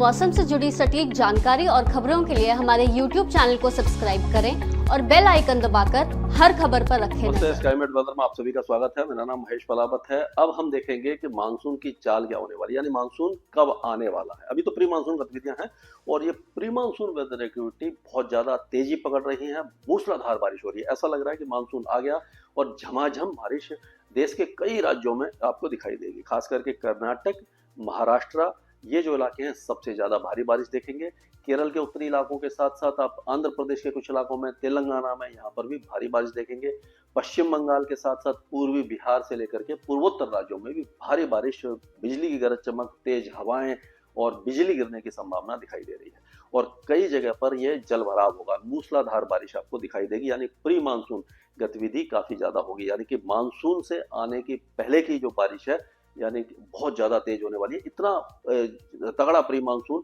मौसम से जुड़ी सटीक जानकारी और खबरों के लिए हमारे YouTube चैनल को सब्सक्राइब करें और बेल आइकन दबाकर हर खबर पर रखें नजर। स्काईमेट वेदर में आप सभी का स्वागत है। मेरा नाम महेश पलावत है। अब हम देखेंगे कि मानसून की चाल क्या होने वाली है, यानी मानसून कब आने वाला है। अभी तो प्री मानसून गतिविधियां हैं और ये प्री मानसून वेदर एक्टिविटी बहुत ज्यादा तेजी पकड़ रही है। मूसलाधार बारिश हो रही है। ऐसा लग रहा है कि मानसून आ गया और झमाझम बारिश देश के कई राज्यों में आपको दिखाई देगी। खास करके कर्नाटक, महाराष्ट्र, ये जो इलाके हैं सबसे ज्यादा भारी बारिश देखेंगे। केरल के उत्तरी इलाकों के साथ साथ आप आंध्र प्रदेश के कुछ इलाकों में, तेलंगाना में, यहाँ पर भी भारी बारिश देखेंगे। पश्चिम बंगाल के साथ साथ पूर्वी बिहार से लेकर के पूर्वोत्तर राज्यों में भी भारी बारिश, बिजली की गरज चमक, तेज हवाएं और बिजली गिरने की संभावना दिखाई दे रही है। और कई जगह पर यह जल भराव होगा, मूसलाधार बारिश आपको दिखाई देगी। यानी प्री मानसून गतिविधि काफी ज्यादा होगी, यानी कि मानसून से आने की पहले की जो बारिश है यानी बहुत ज्यादा तेज होने वाली है। इतना तगड़ा प्री मानसून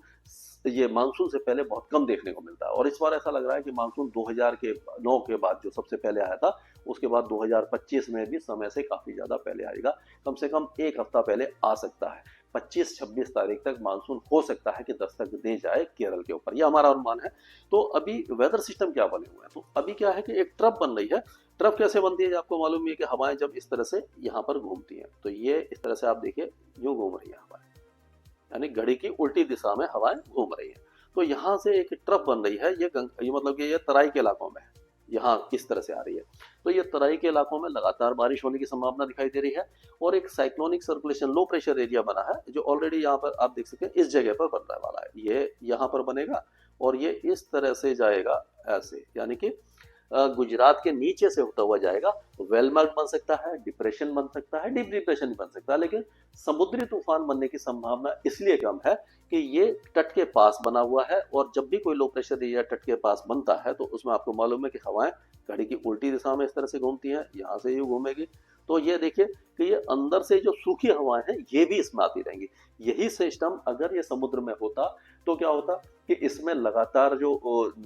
ये मानसून से पहले बहुत कम देखने को मिलता है। और इस बार ऐसा लग रहा है कि मानसून 2009 के बाद जो सबसे पहले आया था, उसके बाद 2025 में भी समय से काफी ज्यादा पहले आएगा। कम से कम एक हफ्ता पहले आ सकता है। 25-26 तारीख तक मानसून हो सकता है कि दस्तक दे जाए केरल के ऊपर, यह हमारा अनुमान है। तो अभी वेदर सिस्टम क्या बने हुए हैं, तो अभी क्या है कि एक ट्रफ बन रही है। ट्रफ कैसे बनती है, आपको मालूम है कि हवाएं जब इस तरह से यहाँ पर घूमती हैं, तो ये इस तरह से आप देखिए यूं घूम रही है हवाएं, यानी घड़ी की उल्टी दिशा में हवाएं घूम रही है। तो यहाँ से एक ट्रफ बन रही है। ये मतलब कि ये तराई के इलाकों में है, यहाँ इस तरह से आ रही है। तो ये तराई के इलाकों में लगातार बारिश होने की संभावना दिखाई दे रही है। और एक cyclonic circulation, low pressure area बना है, जो ऑलरेडी यहाँ पर आप देख सकते हैं इस जगह पर बनने वाला है। ये यहाँ पर बनेगा और ये इस तरह से जाएगा ऐसे, यानी कि गुजरात के नीचे से होता हुआ जाएगा। वेलमार्क बन सकता है, डिप्रेशन बन सकता है, डीप डिप्रेशन बन सकता है, लेकिन समुद्री तूफान बनने की संभावना इसलिए कम है कि ये तट के पास बना हुआ है। और जब भी कोई लो प्रेशर एरिया तट के पास बनता है तो उसमें आपको मालूम है कि हवाएं घड़ी की उल्टी दिशा में इस तरह से घूमती हैं, यहाँ से ये घूमेगी। तो ये देखिए कि ये अंदर से जो सूखी हवाएं हैं ये भी इसमें आती रहेंगी। यही सिस्टम अगर ये समुद्र में होता तो क्या होता कि इसमें लगातार जो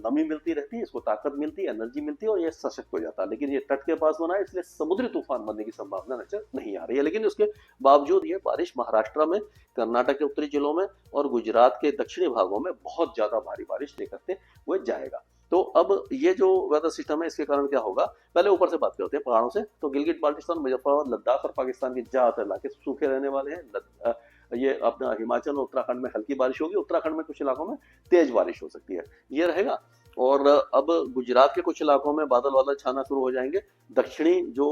नमी मिलती रहती, इसको ताकत मिलती, एनर्जी मिलती और ये सशक्त हो जाता। लेकिन ये तट के पास बना है, इसलिए समुद्री तूफान बनने की संभावना नजर नहीं आ रही है। लेकिन उसके बावजूद ये बारिश महाराष्ट्र में, कर्नाटक के उत्तरी जिलों में और गुजरात के दक्षिणी भागों में बहुत ज्यादा भारी बारिश लेकर हुए जाएगा। तो अब ये जो वेदर सिस्टम है इसके कारण क्या होगा, पहले ऊपर से बात करते हैं पहाड़ों से। तो गिलगिट बाल्टिस्तान, मुजफ्फराबाद, लद्दाख और पाकिस्तान के ज्यादातर इलाके सूखे रहने वाले हैं। ये अपना हिमाचल और उत्तराखंड में हल्की बारिश होगी, उत्तराखंड में कुछ इलाकों में तेज बारिश हो सकती है, ये रहेगा। और अब गुजरात के कुछ इलाकों में बादल बादल छाना शुरू हो जाएंगे। दक्षिणी जो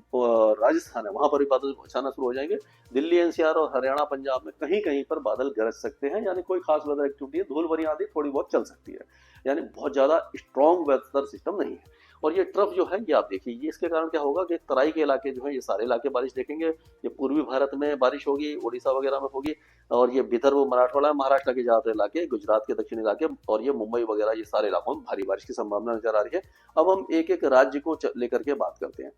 राजस्थान है वहां पर भी बादल छाना शुरू हो जाएंगे। दिल्ली, एनसीआर और हरियाणा, पंजाब में कहीं कहीं पर बादल गरज सकते हैं, यानी कोई खास वेदर एक्टिविटी है, धूल भरी आंधी थोड़ी बहुत चल सकती है, यानी बहुत ज्यादा स्ट्रॉन्ग वेदर सिस्टम नहीं है। और ये ट्रफ जो है ये आप देखिए, ये इसके कारण क्या होगा कि तराई के इलाके जो है ये सारे इलाके बारिश देखेंगे। ये पूर्वी भारत में बारिश होगी, उड़ीसा वगैरह में होगी। और ये विदर्भ, मराठवाड़ा, महाराष्ट्र के ज्यादातर इलाके, गुजरात के दक्षिणी इलाके और ये मुंबई वगैरह, ये सारे इलाकों में भारी बारिश की संभावना नजर आ रही है। अब हम एक एक राज्य को लेकर के बात करते हैं।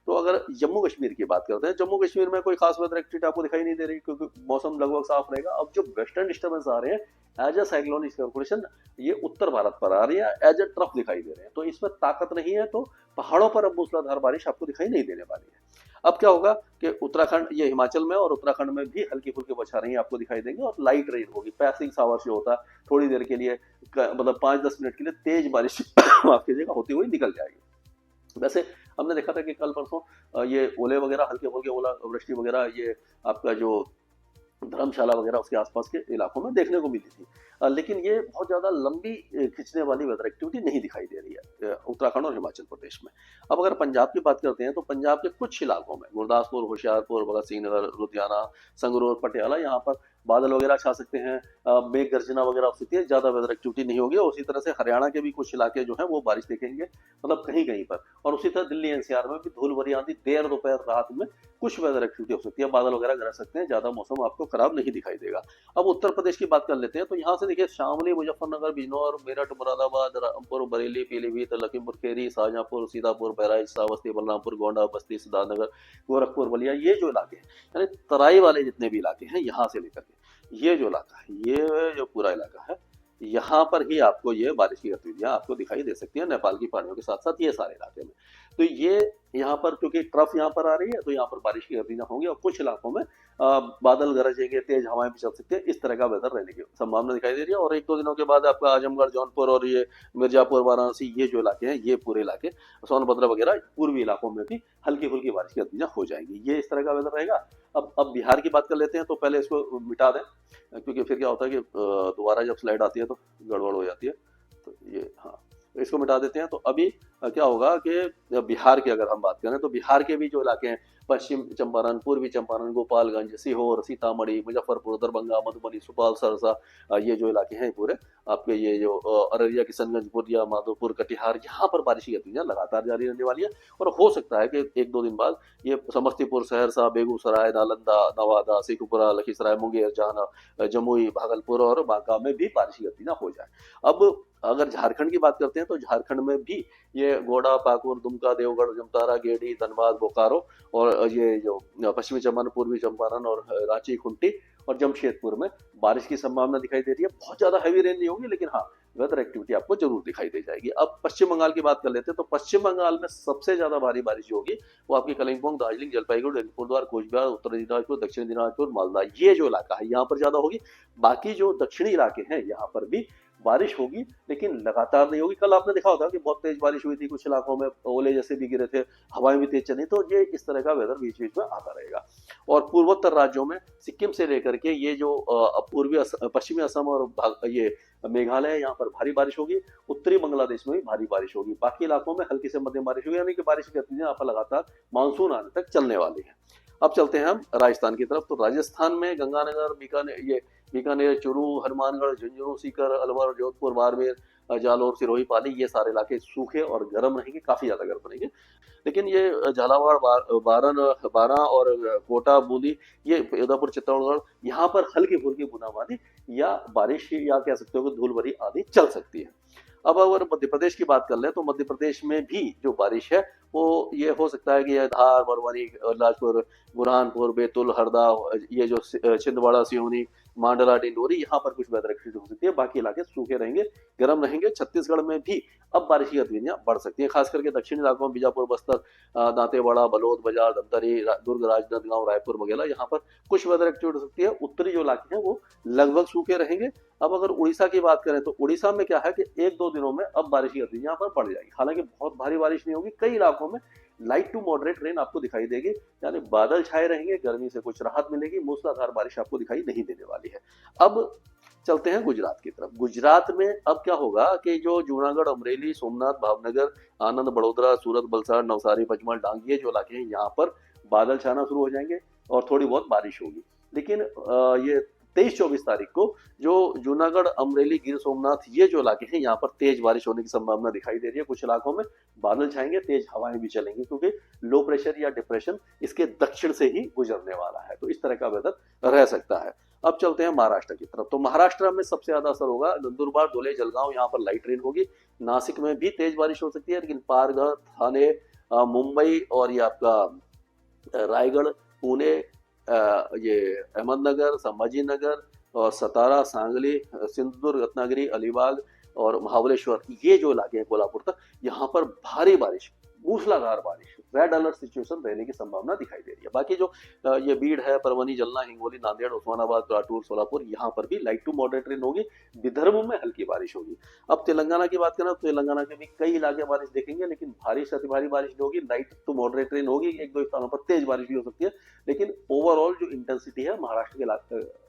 तो अगर जम्मू कश्मीर की बात करते हैं, जम्मू कश्मीर में कोई खास वेदर एक्टिविटी आपको दिखाई नहीं दे रही क्योंकि मौसम लगभग साफ रहेगा। अब जो वेस्टर्न डिस्टर्बेंस आ रहे हैं एज अ साइक्लोनिक सर्कुलेशन, ये उत्तर भारत पर आ रही है, एज अ ट्रफ दिखाई दे रहे हैं। तो इसमें ताकत नहीं है, तो पहाड़ों पर अब मूसलाधार बारिश आपको दिखाई नहीं देने वाली है। अब क्या होगा कि उत्तराखंड, ये हिमाचल में और उत्तराखंड में भी हल्की फुल्की बौछारें आपको दिखाई देंगी और लाइट रेन होगी। पैसिंग शावर्स जो होता है थोड़ी देर के लिए, मतलब 5-10 मिनट के लिए तेज बारिश आपकी जगह होती हुई निकल जाएगी। वैसे हमने देखा था कि कल परसों ये ओले वगैरह, हल्के फुल्के ओला वृष्टि वगैरह, ये आपका जो धर्मशाला वगैरह उसके आसपास के इलाकों में देखने को मिली थी। लेकिन ये बहुत ज्यादा लंबी खिंचने वाली वेदर एक्टिविटी नहीं दिखाई दे रही है उत्तराखंड और हिमाचल प्रदेश में। अब अगर पंजाब की बात करते हैं तो पंजाब के कुछ इलाकों में, गुरदासपुर, होशियारपुर, भगत सिंह नगर, लुधियाना, संगरूर, पटियाला, यहाँ पर बादल वगैरह छा सकते हैं, मेघ गर्जना वगैरह हो सकती है, ज्यादा वेदर एक्टिविटी नहीं होगी। और उसी तरह से हरियाणा के भी कुछ इलाके जो हैं वो बारिश देखेंगे, मतलब कहीं कहीं पर। और उसी तरह दिल्ली, एनसीआर में भी धूल भरी आंधी, देर दोपहर रात में कुछ वेदर एक्टिविटी हो सकती है, बादल वगैरह गरज सकते हैं, ज्यादा मौसम आपको खराब नहीं दिखाई देगा। अब उत्तर प्रदेश की बात कर लेते हैं। तो यहाँ से देखिए शामली, मुजफ्फरनगर, बिजनौर, मेरठ, मुरादाबाद, रामपुर, बरेली, पीलीभीत, लखीमपुर खीरी, शाहजहांपुर, सीतापुर, बहराइच, श्रावस्ती, बलरामपुर, गोंडा, बस्ती, सिद्धार्थनगर, गोरखपुर, बलिया, ये जो इलाके हैं, यानी तराई वाले जितने भी इलाके हैं, यहाँ से लेकर के ये जो इलाका है, ये जो पूरा इलाका है, यहाँ पर ही आपको ये बारिश की गतिविधियां आपको दिखाई दे सकती है, नेपाल की पहाड़ियों के साथ साथ ये सारे इलाके में। तो ये यहाँ पर क्योंकि ट्रफ यहाँ पर आ रही है तो यहाँ पर बारिश की गतिविधियां होंगी और कुछ इलाकों में बादल गरजेंगे, तेज हवाएं भी चल सकती है, इस तरह का वेदर रहने की संभावना दिखाई दे रही है। और 1-2 दिनों के बाद आपका आजमगढ़, जौनपुर और ये मिर्जापुर, वाराणसी, ये जो इलाके हैं, ये पूरे इलाके, सोनभद्र वगैरह पूर्वी इलाकों में भी हल्की फुल्की बारिश की गतिविधियां हो जाएंगी। ये इस तरह का वेदर रहेगा। अब बिहार की बात कर लेते हैं, तो पहले इसको मिटा दें, क्योंकि फिर क्या होता है कि दोबारा जब स्लाइड आती है तो गड़बड़ हो जाती है। तो ये, हाँ, इसको मिटा देते हैं। तो अभी क्या होगा कि बिहार की अगर हम बात करें, तो बिहार के भी जो इलाके हैं, पश्चिम चंपारण, पूर्वी चंपारण, गोपालगंज, सीहोर, सीतामढ़ी, मुजफ्फरपुर, दरभंगा, मधुबनी, सुपौल, सहरसा, ये जो इलाके हैं पूरे आपके, ये जो अररिया, किशनगंज, बोरिया, माधोपुर, कटिहार, यहाँ पर बारिश की गतिविधियां लगातार जारी रहने वाली है। और हो सकता है कि 1-2 दिन बाद ये समस्तीपुर, सहरसा, बेगूसराय, नालंदा, नवादा, शेखपुरा, लखीसराय, मुंगेर, जमुई, भागलपुर और बांका में भी बारिश की गतिविधियां हो जाए। अब अगर झारखंड की बात करते हैं, तो झारखंड में भी ये गोडा, पाकुड़, दुमका, देवगढ़, जमतारा, गेडी, धनबाद, बोकारो और ये जो पश्चिमी चंपारण, पूर्वी चंपारण और रांची, खूंटी और जमशेदपुर में बारिश की संभावना दिखाई दे रही है। बहुत ज्यादा हैवी रेन नहीं होगी, लेकिन हाँ, वेदर एक्टिविटी आपको जरूर दिखाई दे जाएगी। अब पश्चिम बंगाल की बात कर लेते हैं, तो पश्चिम बंगाल में सबसे ज्यादा भारी बारिश जो होगी वो आपकी कलिम्पोंग, दार्जिलिंग, जलपाईगुड़ी, अलीपुरद्वार, कोचबिहार, उत्तर दिनाजपुर, दक्षिण दिनाजपुर, मालदा, ये जो इलाका है यहाँ पर ज्यादा होगी। बाकी जो दक्षिणी इलाके हैं यहाँ पर भी बारिश होगी, लेकिन लगातार नहीं होगी। कल आपने देखा होगा कि बहुत तेज बारिश हुई थी, कुछ इलाकों में ओले जैसे भी गिरे थे, हवाएं भी तेज चली, तो ये इस तरह का वेदर बीच बीच में आता रहेगा। और पूर्वोत्तर राज्यों में सिक्किम से लेकर के ये जो पूर्वी पश्चिमी असम और ये मेघालय, यहाँ पर भारी बारिश होगी। उत्तरी बांग्लादेश में भी भारी बारिश होगी। बाकी इलाकों में हल्की से मध्यम बारिश होगी, यानी कि बारिश की गतिविधियां यहाँ पर लगातार मानसून आने तक चलने वाली है। अब चलते हैं हम राजस्थान की तरफ। तो राजस्थान में गंगानगर, बीकानेर, चूरू, हनुमानगढ़, झुंझुनू, सीकर, अलवर, जोधपुर, बाड़मेर, जालौर, सिरोही, पाली, ये सारे इलाके सूखे और गर्म रहेंगे, काफी ज्यादा गर्म रहेंगे। लेकिन ये झालावाड़, बारां और कोटा, बूंदी, ये उदयपुर, चित्तौड़गढ़, यहाँ पर हल्की फुल्की बूंदाबांदी या बारिश, या कह सकते हो कि धूल भरी आंधी चल सकती है। अब अगर मध्य प्रदेश की बात कर लें, तो मध्य प्रदेश में भी जो बारिश है वो ये हो सकता है कि धार, मरवानी, बिलासपुर, बुरहानपुर, बैतूल, हरदा, ये जो छिंदवाड़ा, सिवनी, मांडला, डिंडोरी, यहाँ पर कुछ वेदर एक्टिविटी हो सकती है। बाकी इलाके सूखे रहेंगे, गर्म रहेंगे। छत्तीसगढ़ में भी अब बारिश की गतिविधियां बढ़ सकती हैं, खास करके दक्षिणी इलाकों में बीजापुर, बस्तर, दांतेवाड़ा, बलौद, बाजार, धमतरी, दुर्ग, राजनांदगांव, रायपुर वगैरह, यहाँ पर कुछ वेदर एक्टिविटी हो सकती है। उत्तरी जो इलाके हैं वो लगभग सूखे रहेंगे। अब अगर उड़ीसा की बात करें, तो उड़ीसा में क्या है कि 1-2 दिनों में अब बारिश की गतिविधि यहाँ पर बढ़ जाएगी। हालांकि बहुत भारी बारिश नहीं होगी, कई इलाकों में लाइट टू मॉडरेट रेन आपको दिखाई देगी, यानी बादल छाए रहेंगे, गर्मी से कुछ राहत मिलेगी, मूसलाधार बारिश आपको दिखाई नहीं देने वाली है। अब चलते हैं गुजरात की तरफ। गुजरात में अब क्या होगा कि जो जूनागढ़, अमरेली, सोमनाथ, भावनगर, आनंद, बड़ोदरा, सूरत, वलसाड़, नवसारी, पंचमहल, डांग, ये जो इलाके हैं यहाँ पर बादल छाना शुरू हो जाएंगे और थोड़ी बहुत बारिश होगी। लेकिन ये 23-24 तारीख को जो जूनागढ़, अमरेली, गिर सोमनाथ, ये जो इलाके हैं यहाँ पर तेज बारिश होने की संभावना दिखाई दे रही है। कुछ इलाकों में बादल छाएंगे, तेज हवाएं भी चलेंगी, क्योंकि लो प्रेशर या डिप्रेशन इसके दक्षिण से ही गुजरने वाला है। तो इस तरह का वेदर रह सकता है। अब चलते हैं महाराष्ट्र की तरफ। तो महाराष्ट्र में सबसे ज्यादा असर होगा नंदुरबार, धुले, जलगांव, यहाँ पर लाइट रेन होगी। नासिक में भी तेज बारिश हो सकती है, लेकिन पालघर, थाने, मुंबई और ये आपका रायगढ़, पुणे, ये अहमदनगर, संभाजीनगर और सतारा, सांगली, सिंधुदुर्ग, रत्नागिरी, अलीबाग और महाबलेश्वर, ये जो इलाके हैं कोल्हापुर तक, यहाँ पर भारी बारिश, मूसलाधार बारिश, रेड अलर्ट सिचुएशन रहने की संभावना दिखाई दे रही है। बाकी जो ये बीड़ है, परभनी, जलना, हिंगोली, नांदेड़, उस्मानाबाद, लातूर, सोलापुर, यहाँ पर भी लाइट टू मॉडरेट रेन होगी। विदर्भ में हल्की बारिश होगी। अब तेलंगाना की बात करें, तो तेलंगाना के भी कई इलाके बारिश देखेंगे, लेकिन भारी से अति भारी बारिश नहीं होगी, लाइट टू मॉडरेट रेन होगी। 1-2 स्थानों पर तेज बारिश भी हो सकती है, लेकिन ओवरऑल जो इंटेंसिटी है महाराष्ट्र के इलाके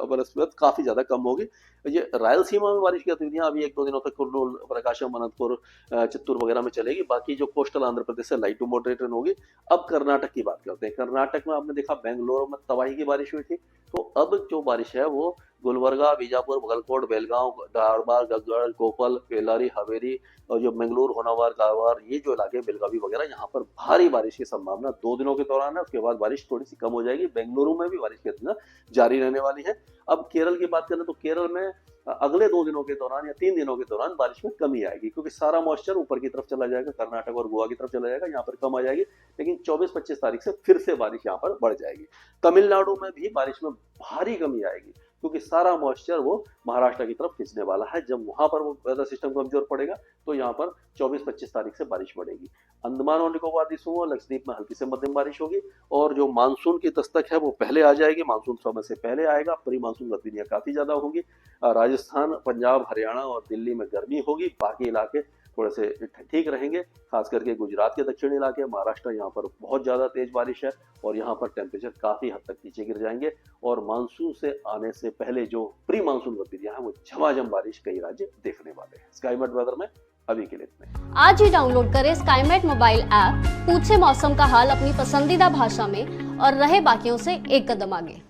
बनस्पत काफी ज्यादा कम होगी। ये रायलसीमा में बारिश की गतिविधियां अभी 1-2 दिनों तक कुर्नूल, प्रकाशम, अनंतपुर, चित्तूर वगैरह में चलेगी। बाकी जो कोस्टल आंध्र प्रदेश से लाइट टू मॉडरेट रेन होगी। अब कर्नाटक की बात करते हैं। कर्नाटक में आपने देखा बेंगलोर में तबाही की बारिश हुई थी, तो अब जो बारिश है वो गुलबर्गा, बीजापुर, बगलकोट, बेलगांव, धारवाड़, गगड़, कोपल, बेल्लारी, हावेरी और जो मंगलूर, होनावर, कारवार, ये जो इलाके बेलगावी वगैरह, यहाँ पर भारी बारिश की संभावना 2 दिनों के दौरान है। उसके बाद बारिश थोड़ी सी कम हो जाएगी। बेंगलुरु में भी बारिश की गतिविधियां जारी रहने वाली है। अब केरल की बात करें, तो केरल में अगले 2 दिनों के दौरान या 3 दिनों के दौरान बारिश में कमी आएगी, क्योंकि सारा मॉइस्चर ऊपर की तरफ चला जाएगा, कर्नाटक और गोवा की तरफ चला जाएगा, यहाँ पर कम आ जाएगी। लेकिन 24-25 तारीख से फिर से बारिश यहाँ पर बढ़ जाएगी। तमिलनाडु में भी बारिश में भारी कमी आएगी। क्योंकि सारा मॉइस्चर वो महाराष्ट्र की तरफ खींचने वाला है। जब वहां पर वो वेदर सिस्टम कमजोर पड़ेगा तो यहाँ पर 24-25 तारीख से बारिश बढ़ेगी। अंडमान और निकोबार द्वीपों और लक्षद्वीप में हल्की से मध्यम बारिश होगी और जो मानसून की दस्तक है वो पहले आ जाएगी, मानसून समय से पहले आएगा। प्री मानसून गतिविधियां काफी ज्यादा होंगी। राजस्थान, पंजाब, हरियाणा और दिल्ली में गर्मी होगी, बाकी इलाके थोड़े से ठीक रहेंगे। खास करके गुजरात के दक्षिणी इलाके, महाराष्ट्र, यहाँ पर बहुत ज्यादा तेज बारिश है और यहाँ पर टेम्परेचर काफी हद तक नीचे गिर जाएंगे और मानसून से आने से पहले जो प्री मानसून गतिविधियां हैं वो झमाझम बारिश कई राज्य देखने वाले हैं। स्काईमेट वेदर में अभी के लिए इतना ही। आज ही डाउनलोड करें स्काईमेट मोबाइल ऐप, पूछे मौसम का हाल अपनी पसंदीदा भाषा में और रहे बाकियों से एक कदम आगे।